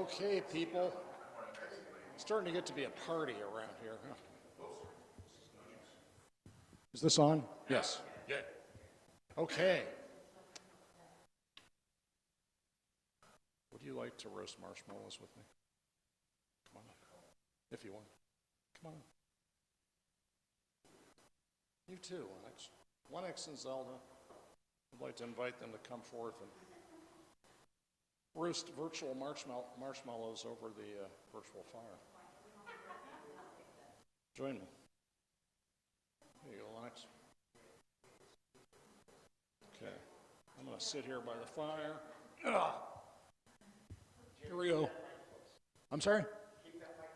Okay, people. It's starting to get to be a party around here. Huh? Is this on? Yes. Yeah. Okay. Would you like to roast marshmallows with me? Come on up. If you want. Come on up. You too, Lennox. Lennox and Zelda. I'd like to invite them to come forth and roast virtual marshmallows over the virtual fire. Join me. There you go, Lennox. Okay. I'm going to sit here by the fire. Here we go. I'm sorry?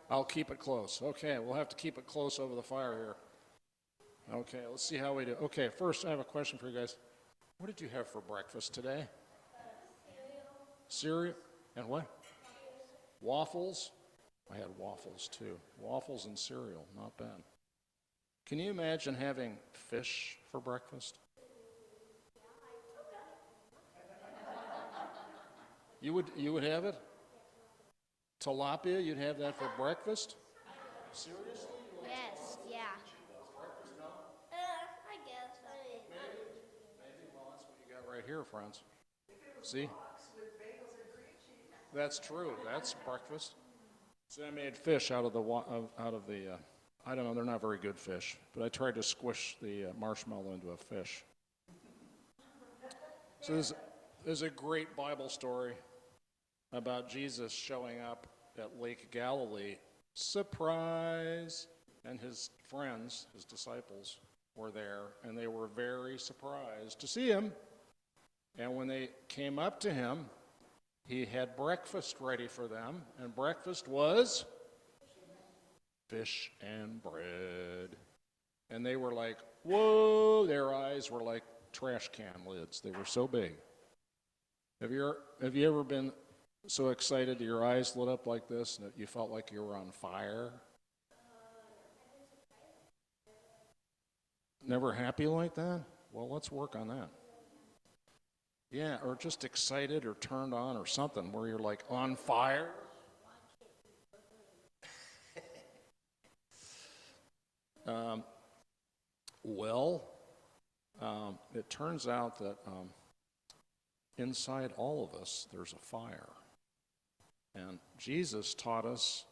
I'll keep it close. Okay, we'll have to keep it close over the fire here. Okay, let's see how we do. Okay, first I have a question for you guys. What did you have for breakfast today? Cereal. And what? Waffles? I had waffles too. Waffles and cereal, not bad. Can you imagine having fish for breakfast? You would have it? Tilapia, you'd have that for breakfast? Seriously? Yes, yeah. Breakfast, no? I guess. Maybe. Well, that's what you got right here, friends. See? That's true. That's breakfast. See, I made fish out of the I don't know, they're not very good fish, but I tried to squish the marshmallow into a fish. So there's a great Bible story about Jesus showing up at Lake Galilee. Surprise! And his friends, his disciples, were there, and they were very surprised to see him. And when they came up to him, he had breakfast ready for them, and breakfast was fish and bread. And they were like, whoa, their eyes were like trash can lids. They were so big. Have you ever been so excited that your eyes lit up like this and that you felt like you were on fire? Never happy like that? Well, let's work on that. Yeah, or just excited or turned on or something where you're like on fire. It turns out that inside all of us there's a fire. And Jesus taught us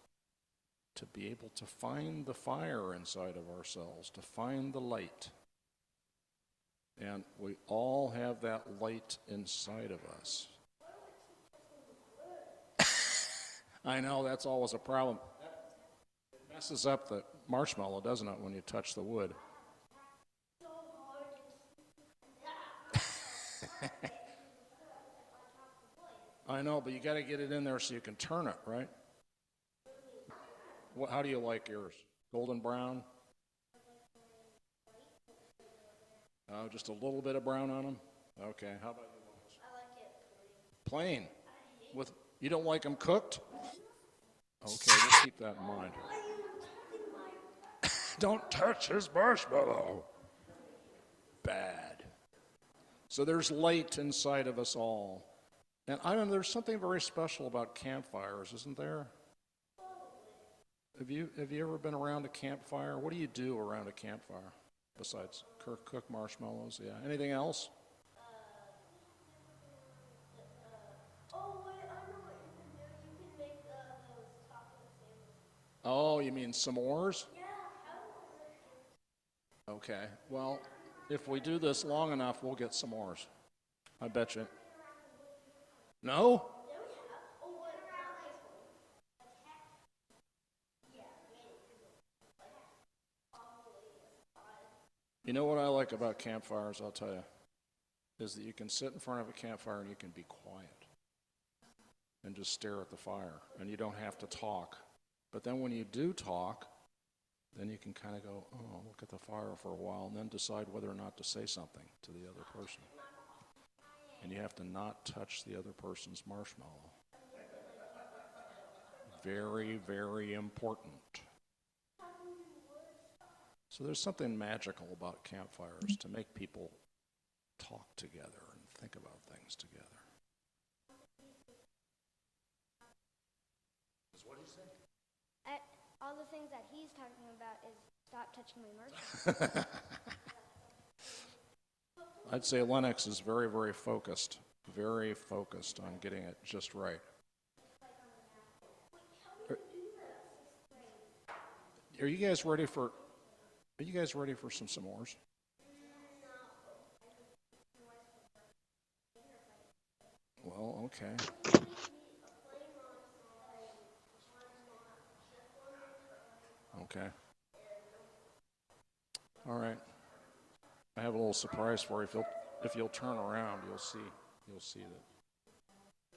to be able to find the fire inside of ourselves, to find the light. And we all have that light inside of us. I know, that's always a problem. It messes up the marshmallow, doesn't it, when you touch the wood? I know, but you got to get it in there so you can turn it, right? How do you like yours? Golden brown? Oh, just a little bit of brown on them? Okay, how about you, Lois? I like it plain. Plain? You don't like them cooked? Okay, we'll keep that in mind. Don't touch his marshmallow. Bad. So there's light inside of us all. And I don't know, there's something very special about campfires, isn't there? Have you ever been around a campfire? What do you do around a campfire besides cook marshmallows? Yeah. Anything else? I know what you can do. You can make those chocolate sandwiches. Oh, you mean s'mores? Yeah, Okay. Well, if we do this long enough, we'll get s'mores. I bet you. No? You know what I like about campfires, I'll tell you, is that you can sit in front of a campfire and you can be quiet and just stare at the fire, and you don't have to talk. But then when you do talk, then you can kind of go, oh, look at the fire for a while, and then decide whether or not to say something to the other person. And you have to not touch the other person's marshmallow. Very, very important. So there's something magical about campfires to make people talk together and think about things together. What did he say? All the things that he's talking about is stop touching my marshmallows. I'd say Lennox is very, very focused on getting it just right. Are you guys ready for some s'mores? Well, okay. Okay. All right. I have a little surprise for you. If you'll turn around, you'll see that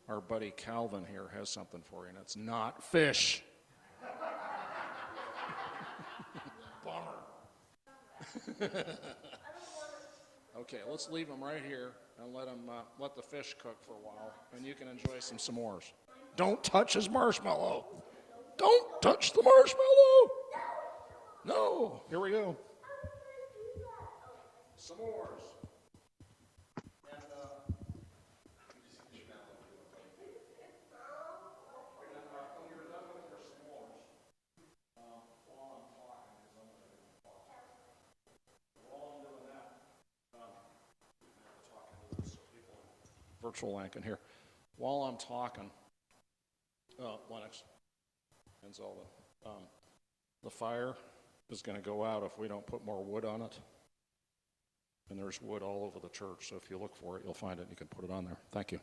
our buddy Calvin here has something for you, and it's not fish. Bummer. Okay, let's leave him right here and let the fish cook for a while, and you can enjoy some s'mores. Don't touch his marshmallow. Don't touch the marshmallow. No. Here we go. S'mores. And when you're done with your s'mores, while I'm talking, because I'm going to talk. While I'm doing that, I'm talking to this so people in virtual land can hear. While I'm talking, Lennox and Zelda, the fire is going to go out if we don't put more wood on it. And there's wood all over the church, so if you look for it, you'll find it and you can put it on there. Thank you.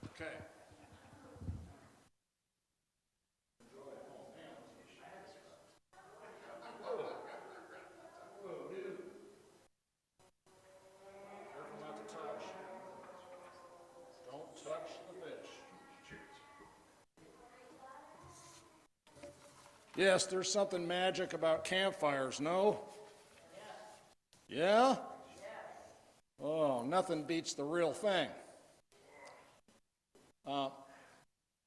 Okay. Whoa, dude. Careful not to touch. Don't touch the fish. Yes, there's something magic about campfires, no? Yeah? Oh, nothing beats the real thing. But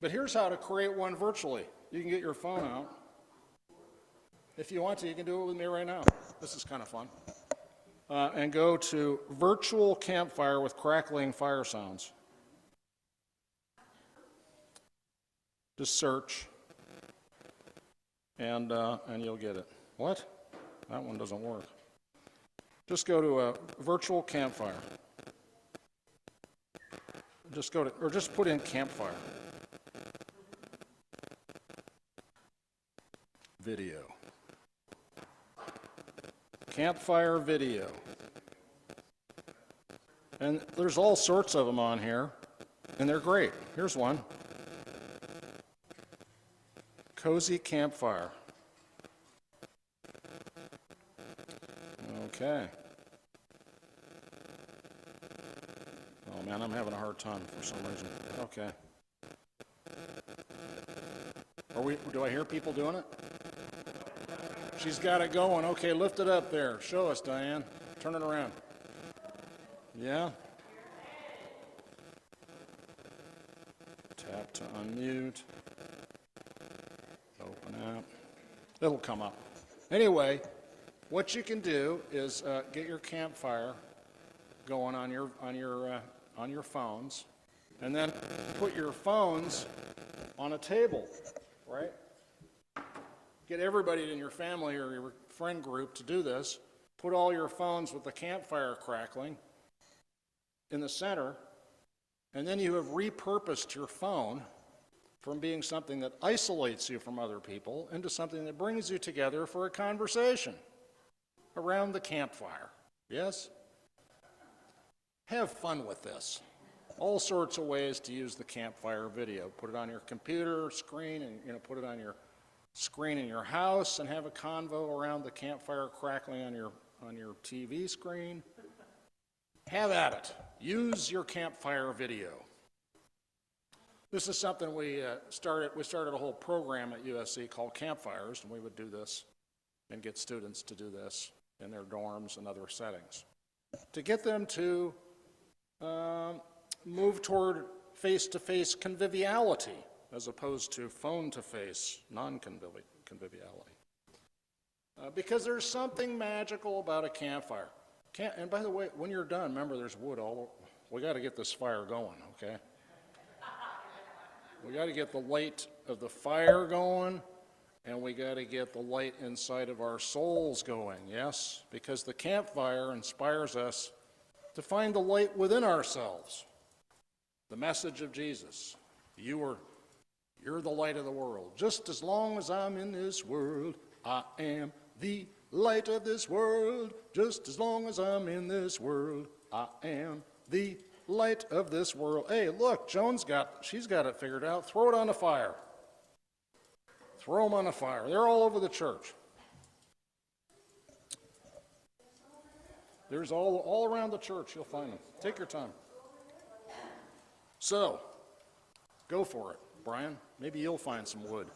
here's how to create one virtually. You can get your phone out. If you want to, you can do it with me right now. This is kind of fun. And go to virtual campfire with crackling fire sounds. Just search, and you'll get it. What? That one doesn't work. Just go to a virtual campfire. Just put in campfire. Video. Campfire video. And there's all sorts of them on here, and they're great. Here's one. Cozy campfire. Okay. Oh man, I'm having a hard time for some reason. Okay. Do I hear people doing it? She's got it going. Okay, lift it up there. Show us, Diane. Turn it around. Yeah? Tap to unmute. Open app. It'll come up. Anyway, what you can do is get your campfire going on your phones, and then put your phones on a table, right? Get everybody in your family or your friend group to do this. Put all your phones with the campfire crackling in the center, and then you have repurposed your phone from being something that isolates you from other people into something that brings you together for a conversation around the campfire. Yes? Have fun with this. All sorts of ways to use the campfire video. Put it on your computer screen, and put it on your screen in your house, and have a convo around the campfire crackling on your TV screen. Have at it. Use your campfire video. This is something we started a whole program at USC called Campfires, and we would do this and get students to do this in their dorms and other settings to get them to move toward face-to-face conviviality as opposed to phone-to-face non-conviviality. Because there's something magical about a campfire. And by the way, when you're done, remember there's wood all over. We got to get this fire going, okay? We got to get the light of the fire going, and we got to get the light inside of our souls going, yes? Because the campfire inspires us to find the light within ourselves. The message of Jesus. You're the light of the world. Just as long as I'm in this world, I am the light of this world. Just as long as I'm in this world, I am the light of this world. Hey, look, she's got it figured out. Throw it on the fire. Throw them on the fire. They're all over the church. There's all around the church. You'll find them. Take your time. So, go for it, Brian. Maybe you'll find some wood.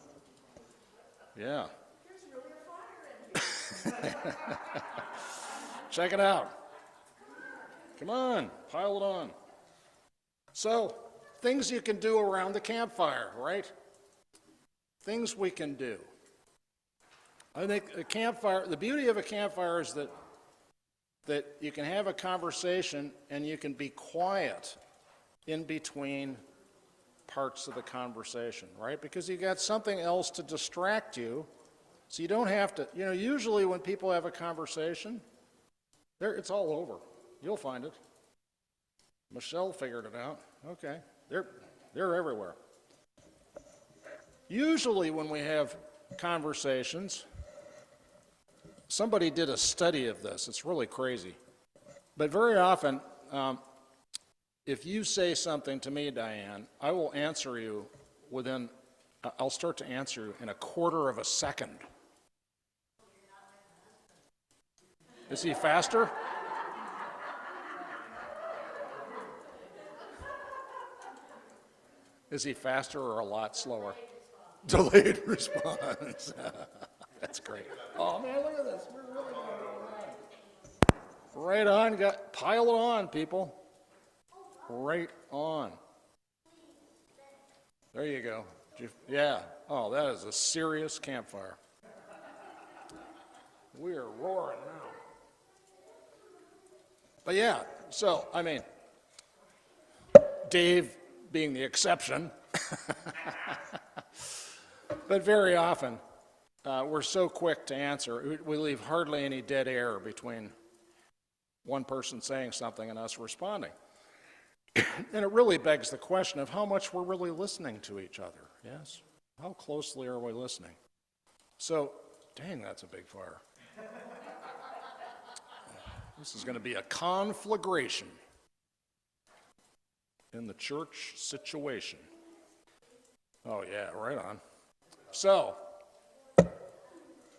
Yeah. There's really a fire in here. Check it out. Come on, pile it on. So, things you can do around the campfire, right? Things we can do. I think a campfire, the beauty of a campfire is that you can have a conversation and you can be quiet in between parts of the conversation, right? Because you got something else to distract you, so you don't have to, usually when people have a conversation, it's all over. You'll find it. Michelle figured it out. Okay, they're everywhere. Usually when we have conversations, somebody did a study of this. It's really crazy. But very often, if you say something to me, Diane, I will answer you I'll start to answer you in a quarter of a second. Is he faster? Is he faster or a lot slower? Delayed response. That's great. Oh man, look at this. We're really going to go right on. Pile it on, people. Right on. There you go. Yeah. Oh, that is a serious campfire. We are roaring now. But yeah, so, Dave being the exception. But very often, we're so quick to answer. We leave hardly any dead air between one person saying something and us responding. And it really begs the question of how much we're really listening to each other, yes? How closely are we listening? So, dang, that's a big fire. This is going to be a conflagration in the church situation. Oh yeah, right on. So,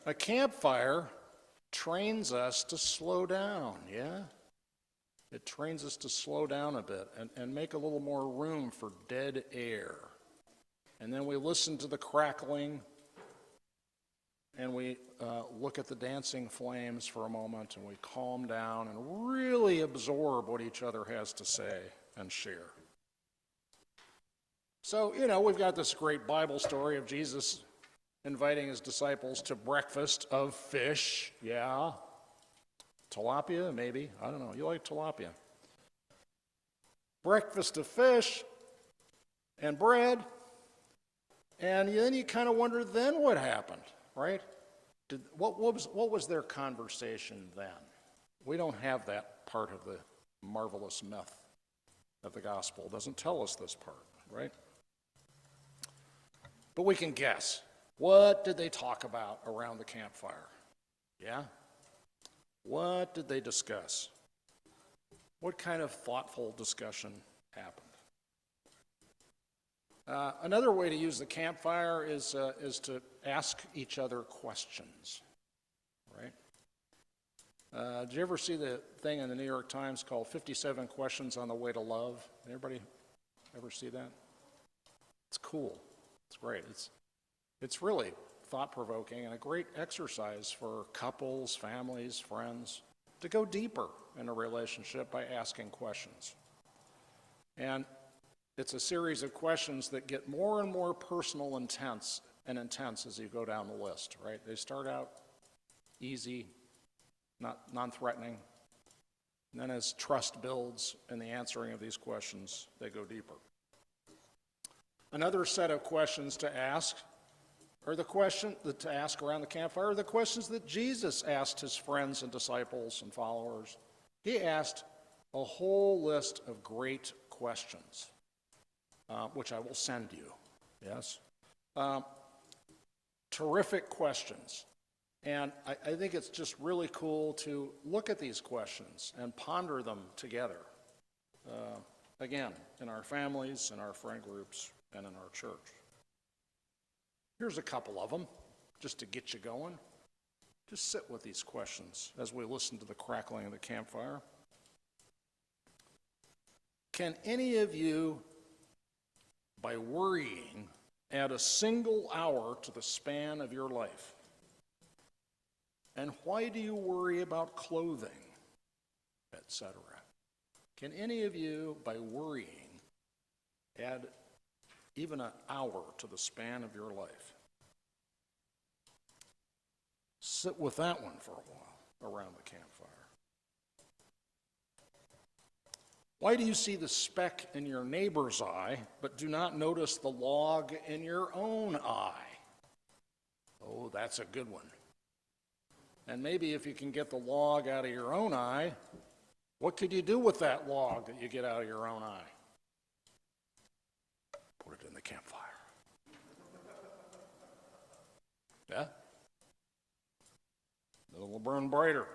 a campfire trains us to slow down, yeah? It trains us to slow down a bit and make a little more room for dead air. And then we listen to the crackling, and we look at the dancing flames for a moment, and we calm down and really absorb what each other has to say and share. So, we've got this great Bible story of Jesus inviting his disciples to breakfast of fish, yeah. Tilapia, maybe. I don't know. You like tilapia. Breakfast of fish and bread. And then you kind of wonder, then what happened, right? What was their conversation then? We don't have that part of the marvelous myth of the gospel. It doesn't tell us this part, right? But we can guess. What did they talk about around the campfire? Yeah? What did they discuss? What kind of thoughtful discussion happened? Another way to use the campfire is to ask each other questions, right? Did you ever see the thing in the New York Times called 57 Questions on the Way to Love? Anybody ever see that? It's cool. It's great. It's really thought-provoking and a great exercise for couples, families, friends to go deeper in a relationship by asking questions. And it's a series of questions that get more and more personal and intense as you go down the list, right? They start out easy, not non-threatening, and then as trust builds in the answering of these questions, they go deeper. Another set of questions to ask are the questions to ask around the campfire are the questions that Jesus asked his friends and disciples and followers. He asked a whole list of great questions, which I will send you. Yes? Terrific questions. And I think it's just really cool to look at these questions and ponder them together. Again, in our families, in our friend groups, and in our church. Here's a couple of them, just to get you going. Just sit with these questions as we listen to the crackling of the campfire. Can any of you, by worrying, add a single hour to the span of your life? And why do you worry about clothing, etc.? Can any of you, by worrying, add even an hour to the span of your life? Sit with that one for a while around the campfire. Why do you see the speck in your neighbor's eye, but do not notice the log in your own eye? Oh, that's a good one. And maybe if you can get the log out of your own eye, what could you do with that log that you get out of your own eye? Put it in the campfire. Yeah? It'll burn brighter,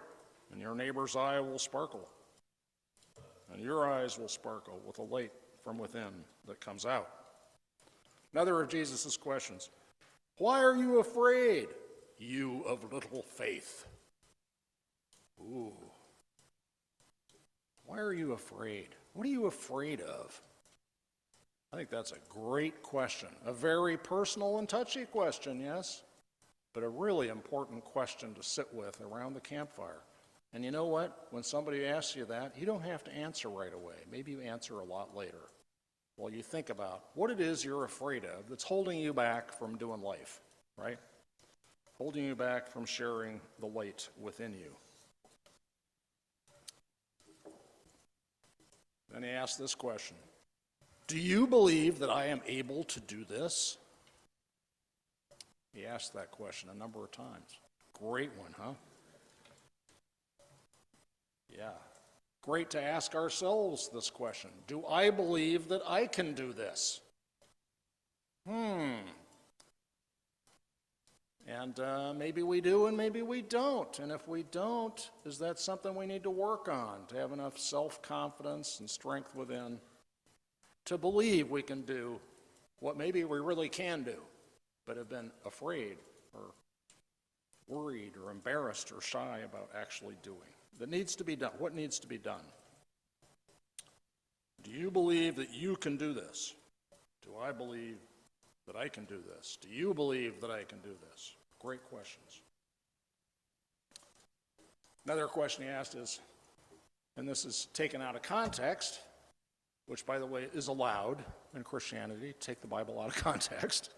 and your neighbor's eye will sparkle. And your eyes will sparkle with a light from within that comes out. Another of Jesus' questions. Why are you afraid, you of little faith? Ooh. Why are you afraid? What are you afraid of? I think that's a great question. A very personal and touchy question, yes? But a really important question to sit with around the campfire. And you know what? When somebody asks you that, you don't have to answer right away. Maybe you answer a lot later. While you think about what it is you're afraid of that's holding you back from doing life, right? Holding you back from sharing the light within you. Then he asked this question. Do you believe that I am able to do this? He asked that question a number of times. Great one, huh? Yeah. Great to ask ourselves this question. Do I believe that I can do this? And maybe we do and maybe we don't. And if we don't, is that something we need to work on to have enough self-confidence and strength within to believe we can do what maybe we really can do, but have been afraid or worried or embarrassed or shy about actually doing? That needs to be done. What needs to be done? Do you believe that you can do this? Do I believe that I can do this? Do you believe that I can do this? Great questions. Another question he asked is, and this is taken out of context, which, by the way, is allowed in Christianity, take the Bible out of context.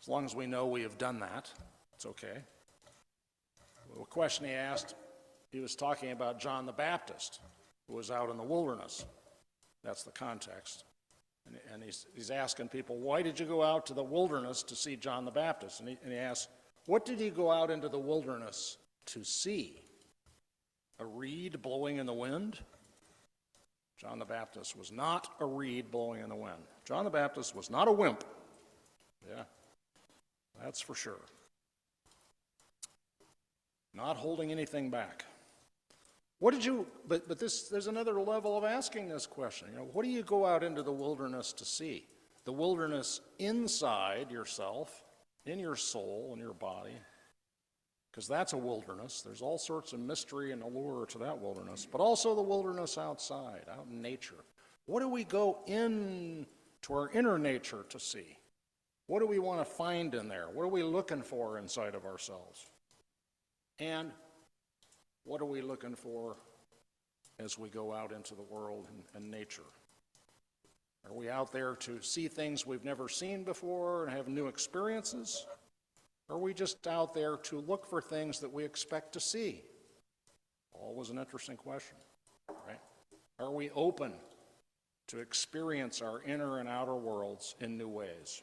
As long as we know we have done that, it's okay. The question he asked, he was talking about John the Baptist, who was out in the wilderness. That's the context. And he's asking people, why did you go out to the wilderness to see John the Baptist? And he asks, what did he go out into the wilderness to see? A reed blowing in the wind? John the Baptist was not a reed blowing in the wind. John the Baptist was not a wimp. Yeah, that's for sure. Not holding anything back. What did you, but there's another level of asking this question. You know, what do you go out into the wilderness to see? The wilderness inside yourself, in your soul, in your body, because that's a wilderness. There's all sorts of mystery and allure to that wilderness, but also the wilderness outside, out in nature. What do we go in to our inner nature to see? What do we want to find in there? What are we looking for inside of ourselves? And what are we looking for as we go out into the world and nature? Are we out there to see things we've never seen before and have new experiences? Or are we just out there to look for things that we expect to see? Always an interesting question, right? Are we open to experience our inner and outer worlds in new ways.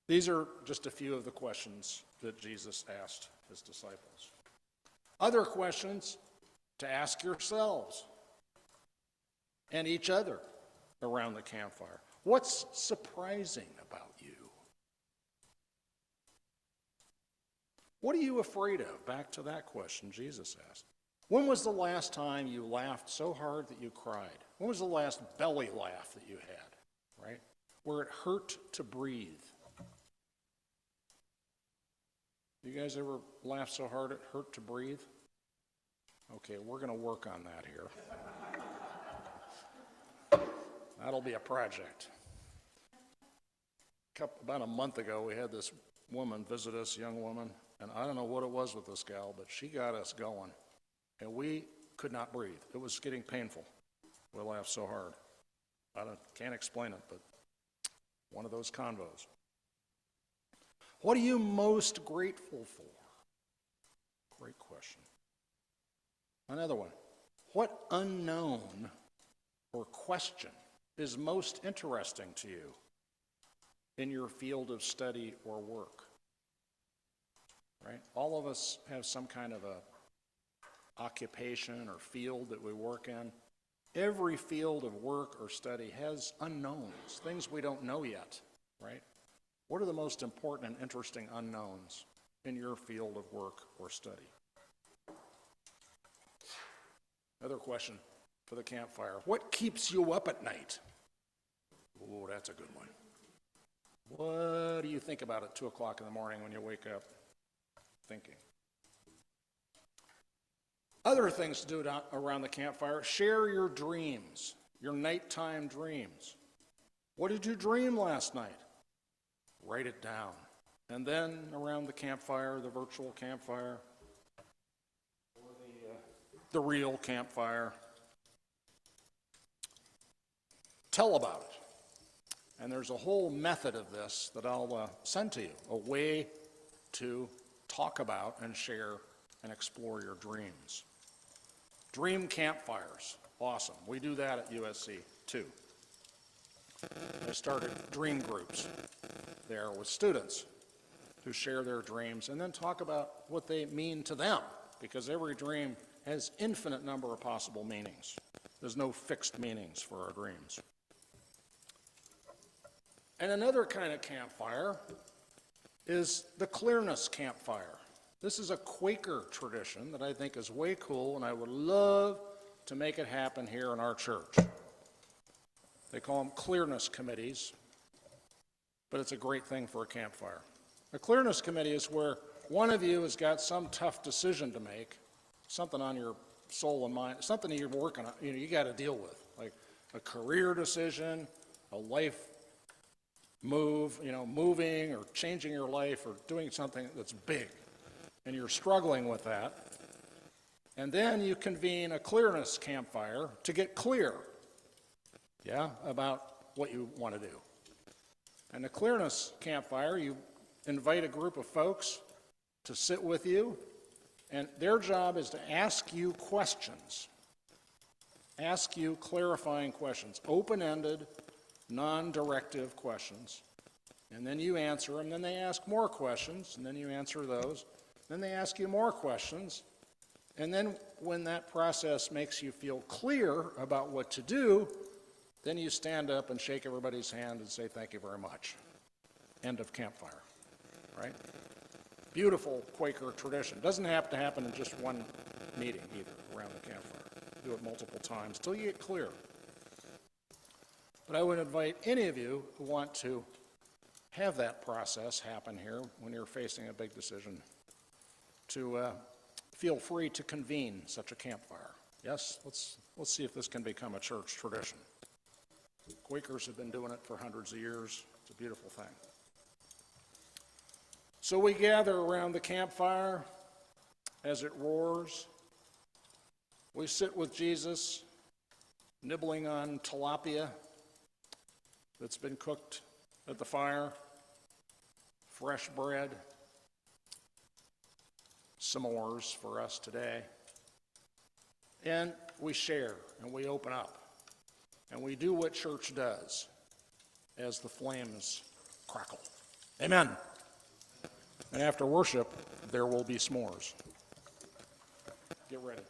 These are just a few of the questions that Jesus asked his disciples. Other questions to ask yourselves and each other around the campfire. What's surprising about you? What are you afraid of? Back to that question Jesus asked. When was the last time you laughed so hard that you cried? When was the last belly laugh that you had, right? Where it hurt to breathe. You guys ever laugh so hard it hurt to breathe? Okay, we're going to work on that here. That'll be a project. About a month ago, we had this woman visit us, young woman, and I don't know what it was with this gal, but she got us going, and we could not breathe. It was getting painful. We laughed so hard. Can't explain it, but one of those convos. What are you most grateful for? Great question. Another one. What unknown or question is most interesting to you in your field of study or work? Right? All of us have some kind of a occupation or field that we work in. Every field of work or study has unknowns, things we don't know yet, right? What are the most important and interesting unknowns in your field of work or study? Another question for the campfire. What keeps you up at night? Oh, that's a good one. What do you think about at 2 o'clock in the morning when you wake up thinking? Other things to do around the campfire. Share your dreams, your nighttime dreams. What did you dream last night? Write it down. And then around the campfire, the virtual campfire, or the real campfire, tell about it. And there's a whole method of this that I'll send to you, a way to talk about and share and explore your dreams. Dream campfires, awesome. We do that at USC too. I started dream groups there with students who share their dreams and then talk about what they mean to them, because every dream has infinite number of possible meanings. There's no fixed meanings for our dreams. And another kind of campfire is the clearness campfire. This is a Quaker tradition that I think is way cool, and I would love to make it happen here in our church. They call them clearness committees, but it's a great thing for a campfire. A clearness committee is where one of you has got some tough decision to make, something on your soul and mind, something that you're working on, you got to deal with, like a career decision, a life move, moving or changing your life or doing something that's big, and you're struggling with that. And then you convene a clearness campfire to get clear, about what you want to do. And the clearness campfire, you invite a group of folks to sit with you, and their job is to ask you questions, ask you clarifying questions, open-ended, non-directive questions, and then you answer them, then they ask more questions, and then you answer those, then they ask you more questions, and then when that process makes you feel clear about what to do, then you stand up and shake everybody's hand and say, thank you very much. End of campfire, right? Beautiful Quaker tradition. Doesn't have to happen in just one meeting either around the campfire. Do it multiple times till you get clear. But I would invite any of you who want to have that process happen here when you're facing a big decision to feel free to convene such a campfire. Yes, let's see if this can become a church tradition. Quakers have been doing it for hundreds of years. It's a beautiful thing. So we gather around the campfire as it roars. We sit with Jesus, nibbling on tilapia that's been cooked at the fire, fresh bread, s'mores for us today. And we share, and we open up, and we do what church does as the flames crackle. Amen. And after worship, there will be s'mores. Get ready.